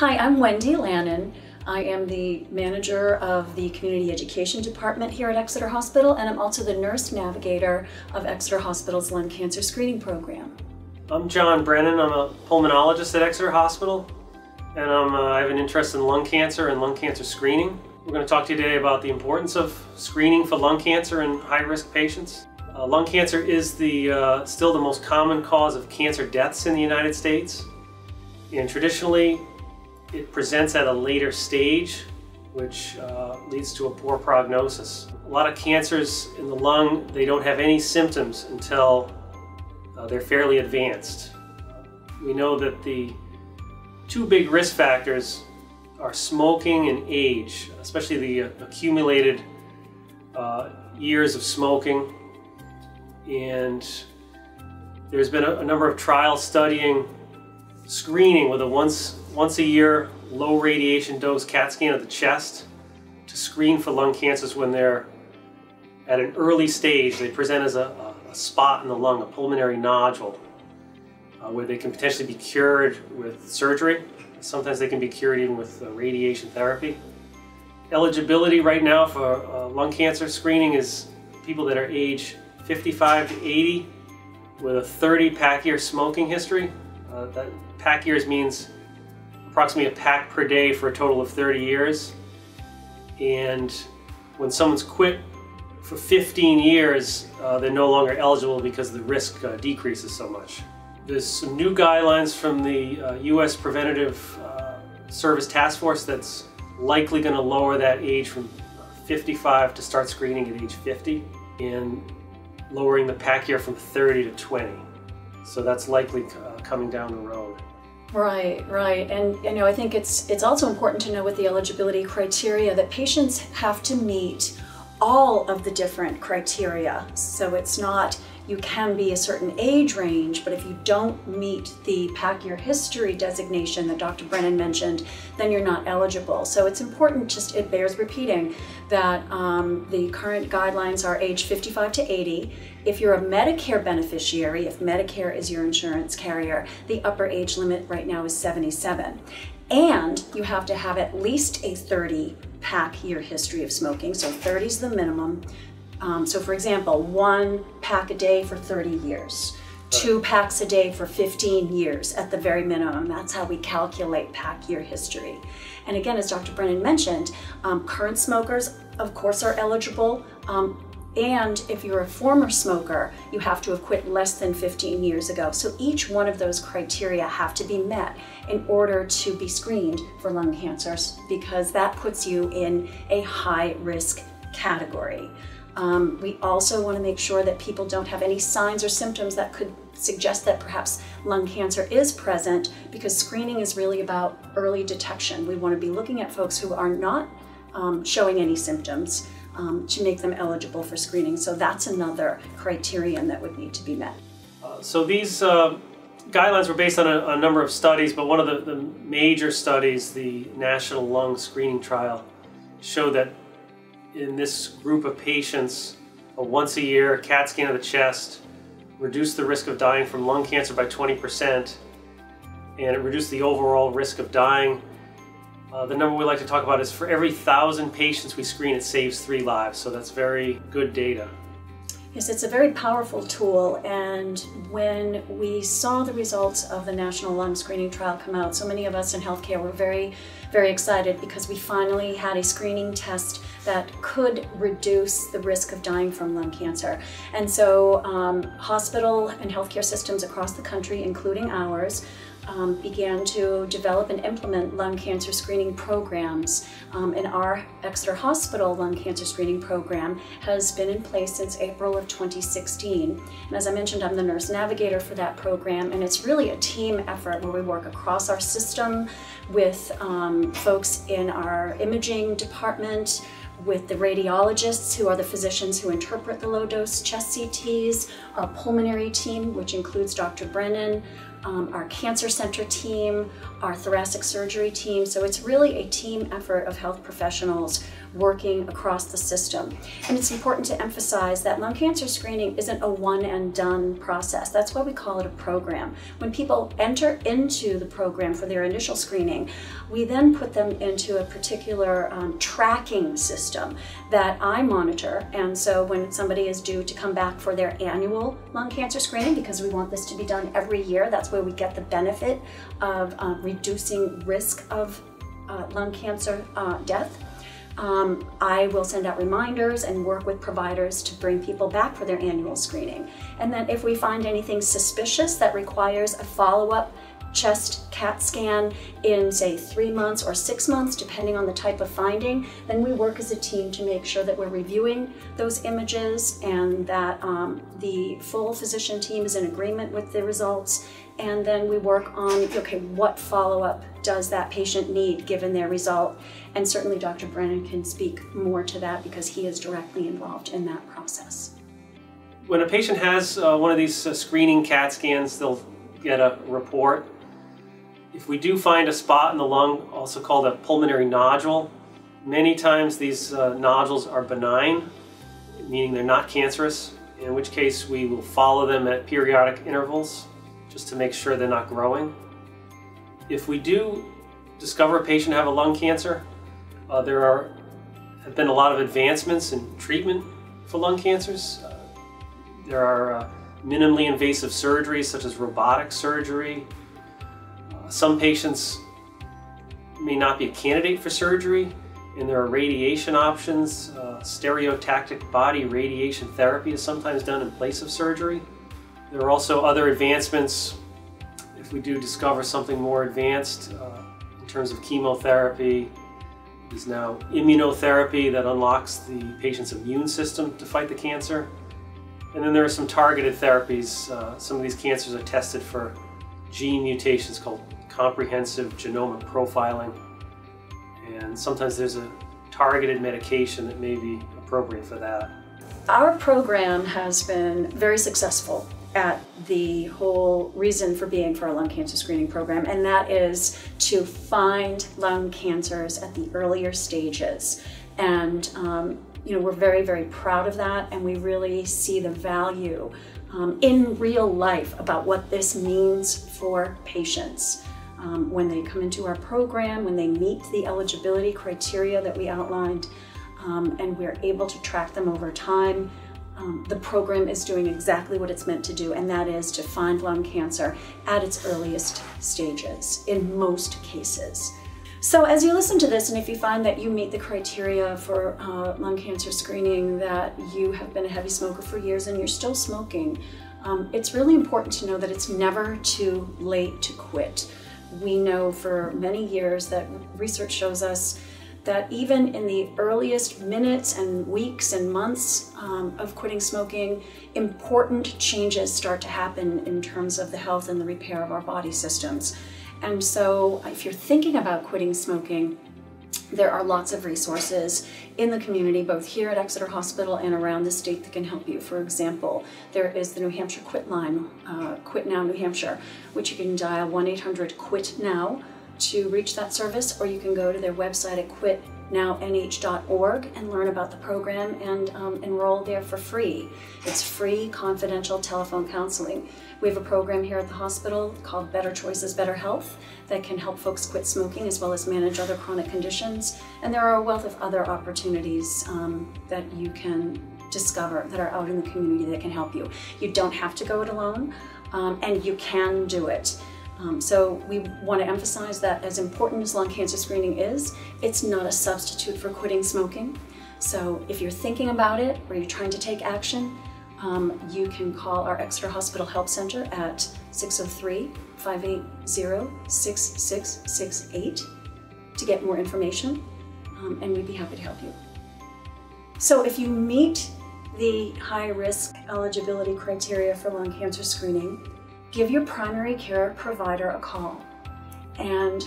Hi, I'm Wendy Lannon. I am the manager of the Community Education Department here at Exeter Hospital, and I'm also the nurse navigator of Exeter Hospital's lung cancer screening program. I'm Brennon. I'm a pulmonologist at Exeter Hospital, and I have an interest in lung cancer and lung cancer screening. We're going to talk to you today about the importance of screening for lung cancer in high-risk patients. Lung cancer is still the most common cause of cancer deaths in the United States, and traditionally it presents at a later stage, which leads to a poor prognosis. A lot of cancers in the lung, they don't have any symptoms until they're fairly advanced. We know that the two big risk factors are smoking and age, especially the accumulated years of smoking. And there's been a number of trials studying screening with a once a year low radiation dose CAT scan of the chest to screen for lung cancers when they're at an early stage. They present as a spot in the lung, a pulmonary nodule, where they can potentially be cured with surgery. Sometimes they can be cured even with radiation therapy. Eligibility right now for lung cancer screening is people that are age 55 to 80 with a 30 pack year smoking history. That pack years means approximately a pack per day for a total of 30 years. And when someone's quit for 15 years, they're no longer eligible because the risk decreases so much. There's some new guidelines from the U.S. Preventative Service Task Force that's likely going to lower that age from 55 to start screening at age 50, and lowering the pack year from 30 to 20. So that's likely coming down the road. Right. And I think it's also important to know with the eligibility criteria that patients have to meet all of the different criteria. So it's not you can be a certain age range, but if you don't meet the pack year history designation that Dr. Brennon mentioned, then you're not eligible. So it's important, it bears repeating, that the current guidelines are age 55 to 80. If you're a Medicare beneficiary, if Medicare is your insurance carrier, the upper age limit right now is 77. And you have to have at least a 30 pack year history of smoking, so 30 is the minimum. So for example, 1 pack a day for 30 years, 2 packs a day for 15 years at the very minimum. That's how we calculate pack year history. And again, as Dr. Brennan mentioned, current smokers, of course, are eligible. And if you're a former smoker, you have to have quit less than 15 years ago. So each one of those criteria have to be met in order to be screened for lung cancers, because that puts you in a high risk category. We also want to make sure that people don't have any signs or symptoms that could suggest that perhaps lung cancer is present, because screening is really about early detection. We want to be looking at folks who are not showing any symptoms to make them eligible for screening. So that's another criterion that would need to be met. So these guidelines were based on a number of studies, but one of the major studies, the National Lung Screening Trial, showed that in this group of patients, a once a year CAT scan of the chest reduced the risk of dying from lung cancer by 20%, and it reduced the overall risk of dying. The number we like to talk about is for every 1,000 patients we screen, it saves 3 lives, so that's very good data. Yes, it's a very powerful tool, and when we saw the results of the National Lung Screening Trial come out, so many of us in healthcare were very, very excited, because we finally had a screening test that could reduce the risk of dying from lung cancer. And so hospital and healthcare systems across the country, including ours, began to develop and implement lung cancer screening programs. And our Exeter Hospital lung cancer screening program has been in place since April of 2016. And as I mentioned, I'm the nurse navigator for that program, and it's really a team effort where we work across our system with folks in our imaging department, with the radiologists, who are the physicians who interpret the low-dose chest CTs, our pulmonary team, which includes Dr. Brennon, our cancer center team, our thoracic surgery team. So it's really a team effort of health professionals working across the system. And it's important to emphasize that lung cancer screening isn't a one and done process. That's why we call it a program. When people enter into the program for their initial screening, we then put them into a particular tracking system that I monitor. And so when somebody is due to come back for their annual lung cancer screening, because we want this to be done every year, that's where we get the benefit of reducing risk of lung cancer death. I will send out reminders and work with providers to bring people back for their annual screening. And then if we find anything suspicious that requires a follow-up chest CAT scan in, say, 3 months or 6 months, depending on the type of finding, then we work as a team to make sure that we're reviewing those images and that the full physician team is in agreement with the results. And then we work on, okay, what follow-up does that patient need given their result? And certainly Dr. Brennon can speak more to that because he is directly involved in that process. When a patient has one of these screening CAT scans, they'll get a report. If we do find a spot in the lung, also called a pulmonary nodule, many times these nodules are benign, meaning they're not cancerous, in which case we will follow them at periodic intervals just to make sure they're not growing. If we do discover a patient have a lung cancer, there have been a lot of advancements in treatment for lung cancers. There are minimally invasive surgeries such as robotic surgery. Some patients may not be a candidate for surgery, and there are radiation options. Stereotactic body radiation therapy is sometimes done in place of surgery. There are also other advancements if we do discover something more advanced in terms of chemotherapy. There's now immunotherapy that unlocks the patient's immune system to fight the cancer. And then there are some targeted therapies. Some of these cancers are tested for gene mutations called comprehensive genomic profiling. And sometimes there's a targeted medication that may be appropriate for that. Our program has been very successful at the whole reason for being for a lung cancer screening program, and that is to find lung cancers at the earlier stages. And you know, we're very, very proud of that, and we really see the value in real life about what this means for patients. When they come into our program, when they meet the eligibility criteria that we outlined, and we're able to track them over time, the program is doing exactly what it's meant to do, and that is to find lung cancer at its earliest stages in most cases. So as you listen to this, and if you find that you meet the criteria for lung cancer screening, that you have been a heavy smoker for years and you're still smoking, it's really important to know that it's never too late to quit. We know for many years that research shows us that even in the earliest minutes and weeks and months of quitting smoking, important changes start to happen in terms of the health and the repair of our body systems. And so if you're thinking about quitting smoking, there are lots of resources in the community, both here at Exeter Hospital and around the state, that can help you. For example, there is the New Hampshire Quit Line, Quit Now New Hampshire, which you can dial 1-800-QUIT-NOW to reach that service, or you can go to their website at quitnownh.org and learn about the program and enroll there for free. It's free, confidential telephone counseling. We have a program here at the hospital called Better Choices, Better Health that can help folks quit smoking as well as manage other chronic conditions. And there are a wealth of other opportunities that you can discover that are out in the community that can help you. You don't have to go it alone, and you can do it. So we want to emphasize that as important as lung cancer screening is, it's not a substitute for quitting smoking. So if you're thinking about it or you're trying to take action, you can call our Exeter Hospital Help Center at 603-580-6668 to get more information, and we'd be happy to help you. So if you meet the high-risk eligibility criteria for lung cancer screening, give your primary care provider a call and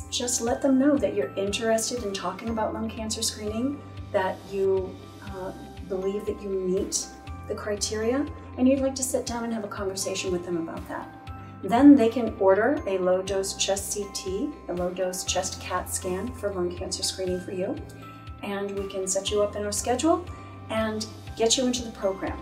just let them know that you're interested in talking about lung cancer screening, that you believe that you meet the criteria, and you'd like to sit down and have a conversation with them about that. Then they can order a low-dose chest CT, a low-dose chest CAT scan for lung cancer screening for you. and we can set you up in our schedule and get you into the program.